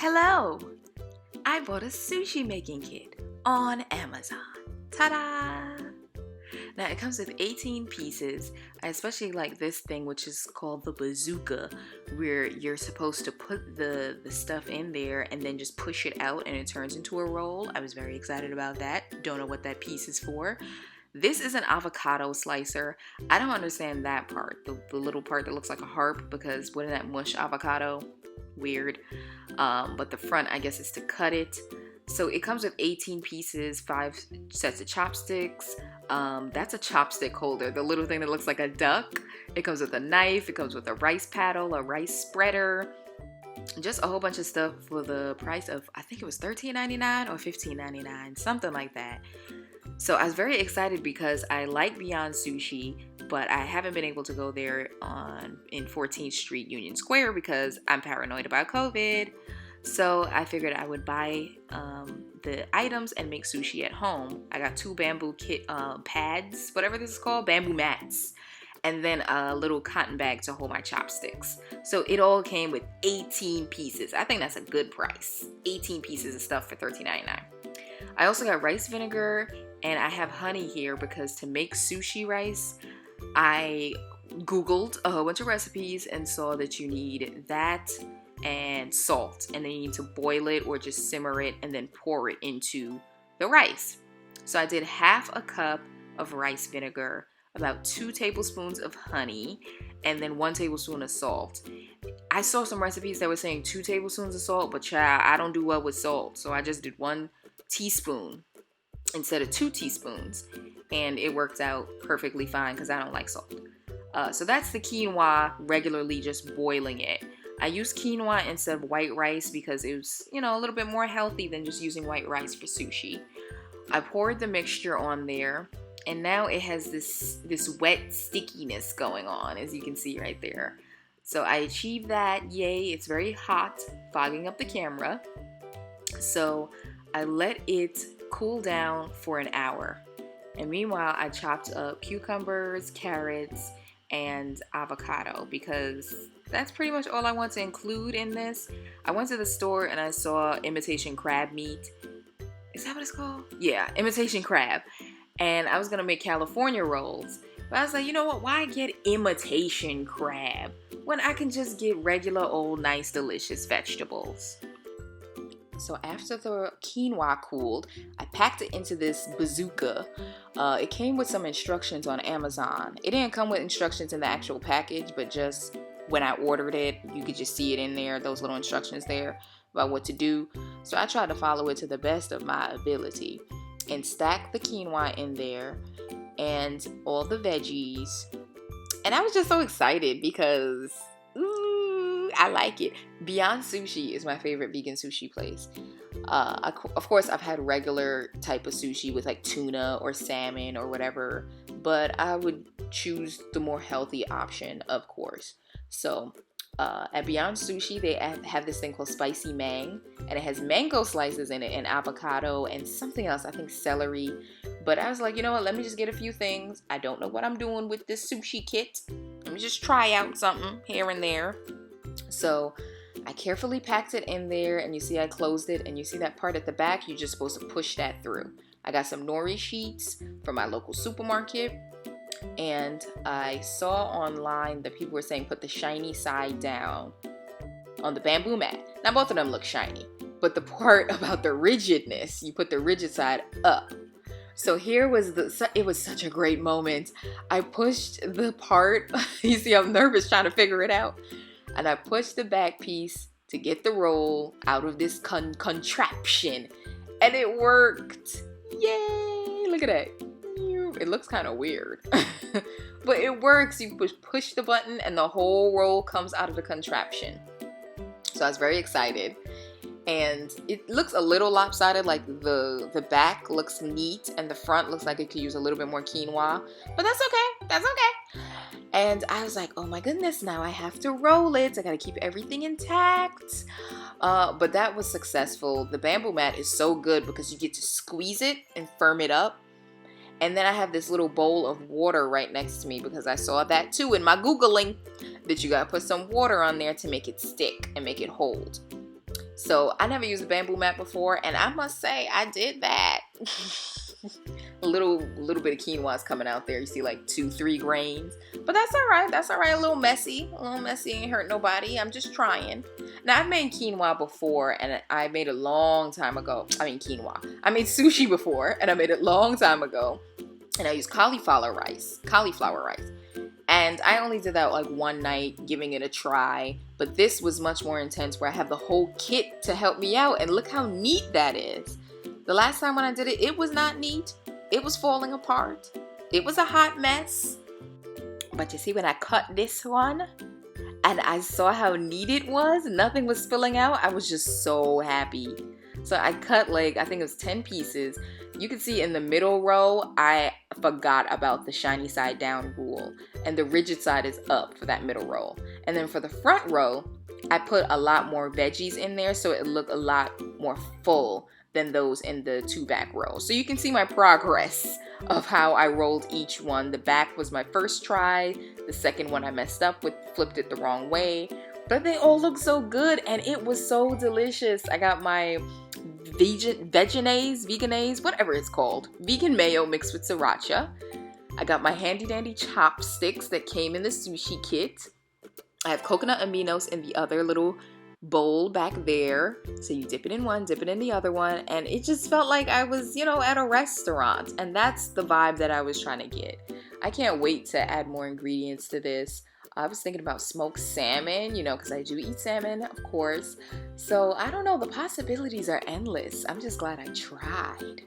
Hello! I bought a sushi making kit on Amazon. Ta-da! Now it comes with 18 pieces. I especially like this thing, which is called the Bazooka, where you're supposed to put the stuff in there and then just push it out and it turns into a roll. I was very excited about that. Don't know what that piece is for. This is an avocado slicer. I don't understand that part, the little part that looks like a harp, because wouldn't that mush avocado? Weird. But the front, I guess, is to cut it. So it comes with 18 pieces, 5 sets of chopsticks. That's a chopstick holder, the little thing that looks like a duck. It comes with a knife. It comes with a rice paddle, a rice spreader. Just a whole bunch of stuff for the price of, I think it was $13.99 or $15.99, something like that. So I was very excited because I like Beyond Sushi, but I haven't been able to go there in 14th Street Union Square because I'm paranoid about COVID. So I figured I would buy the items and make sushi at home. I got 2 bamboo pads, whatever this is called, bamboo mats, and then a little cotton bag to hold my chopsticks. So it all came with 18 pieces. I think that's a good price. 18 pieces of stuff for $13.99. I also got rice vinegar, and I have honey here because to make sushi rice, I Googled a whole bunch of recipes and saw that you need that and salt, and then you need to boil it or just simmer it and then pour it into the rice. So I did half a cup of rice vinegar, about 2 tablespoons of honey, and then 1 tablespoon of salt. I saw some recipes that were saying 2 tablespoons of salt, but child, I don't do well with salt, so I just did 1 teaspoon instead of 2 teaspoons, and it worked out perfectly fine because I don't like salt. So that's the quinoa, regularly just boiling it. I use quinoa instead of white rice because it was, a little bit more healthy than just using white rice for sushi. I poured the mixture on there, and now it has this wet stickiness going on, as you can see right there. So I achieved that, yay, it's very hot, fogging up the camera. So I let it cool down for an hour. And meanwhile, I chopped up cucumbers, carrots, and avocado because that's pretty much all I want to include in this. I went to the store and I saw imitation crab meat. Is that what it's called? Yeah, imitation crab. And I was going to make California rolls. But I was like, you know what? Why get imitation crab when I can just get regular old nice delicious vegetables? So after the quinoa cooled, I packed it into this bazooka. It came with some instructions on Amazon. It didn't come with instructions in the actual package, but just when I ordered it, you could just see it in there, those little instructions there about what to do. So I tried to follow it to the best of my ability and stack the quinoa in there and all the veggies. And I was just so excited because I like it. Beyond Sushi is my favorite vegan sushi place. Of course, I've had regular type of sushi with like tuna or salmon or whatever, but I would choose the more healthy option, of course. So at Beyond Sushi, they have this thing called Spicy Mang, and it has mango slices in it and avocado and something else, I think celery. But I was like, you know what, let me just get a few things. I don't know what I'm doing with this sushi kit. Let me just try out something here and there. So I carefully packed it in there, and you see I closed it, and you see that part at the back, you're just supposed to push that through. I got some nori sheets from my local supermarket, and I saw online that people were saying put the shiny side down on the bamboo mat. Now both of them look shiny, but the part about the rigidness, you put the rigid side up. So here was it was such a great moment. I pushed the part, you see I'm nervous trying to figure it out. And I pushed the back piece to get the roll out of this contraption. And it worked. Yay! Look at that. It looks kind of weird. But it works. You push the button and the whole roll comes out of the contraption. So I was very excited. And it looks a little lopsided, like the back looks neat and the front looks like it could use a little bit more quinoa. But that's okay. That's okay. And I was like, oh my goodness, now I have to roll it. I gotta keep everything intact. But that was successful. The bamboo mat is so good because you get to squeeze it and firm it up. And then I have this little bowl of water right next to me because I saw that too in my Googling, that you gotta put some water on there to make it stick and make it hold. So I never used a bamboo mat before, and I must say I did that. a little bit of quinoa is coming out there. You see like 2-3 grains, but that's all right. That's all right. A little messy, ain't hurt nobody. I'm just trying. Now I've made quinoa before, and I made it a long time ago. I mean quinoa. I made sushi before, and I made it a long time ago, and I used cauliflower rice. And I only did that like one night, giving it a try. But this was much more intense, where I have the whole kit to help me out. And look how neat that is. The last time when I did it, it was not neat. It was falling apart. It was a hot mess. But you see, when I cut this one and I saw how neat it was, nothing was spilling out, I was just so happy. So I cut like, I think it was 10 pieces. You can see in the middle row, I forgot about the shiny side down rule. And the rigid side is up for that middle row. And then for the front row, I put a lot more veggies in there so it looked a lot more full than those in the 2 back rows. So you can see my progress of how I rolled each one. The back was my first try. The second one I messed up with, flipped it the wrong way. But they all look so good, and it was so delicious. I got my veganese, whatever it's called, vegan mayo mixed with sriracha. I got my handy dandy chopsticks that came in the sushi kit. I have coconut aminos in the other little bowl back there. So you dip it in one, dip it in the other one, and it just felt like I was, at a restaurant. And that's the vibe that I was trying to get. I can't wait to add more ingredients to this. I was thinking about smoked salmon, because I do eat salmon, of course. So I don't know, the possibilities are endless. I'm just glad I tried.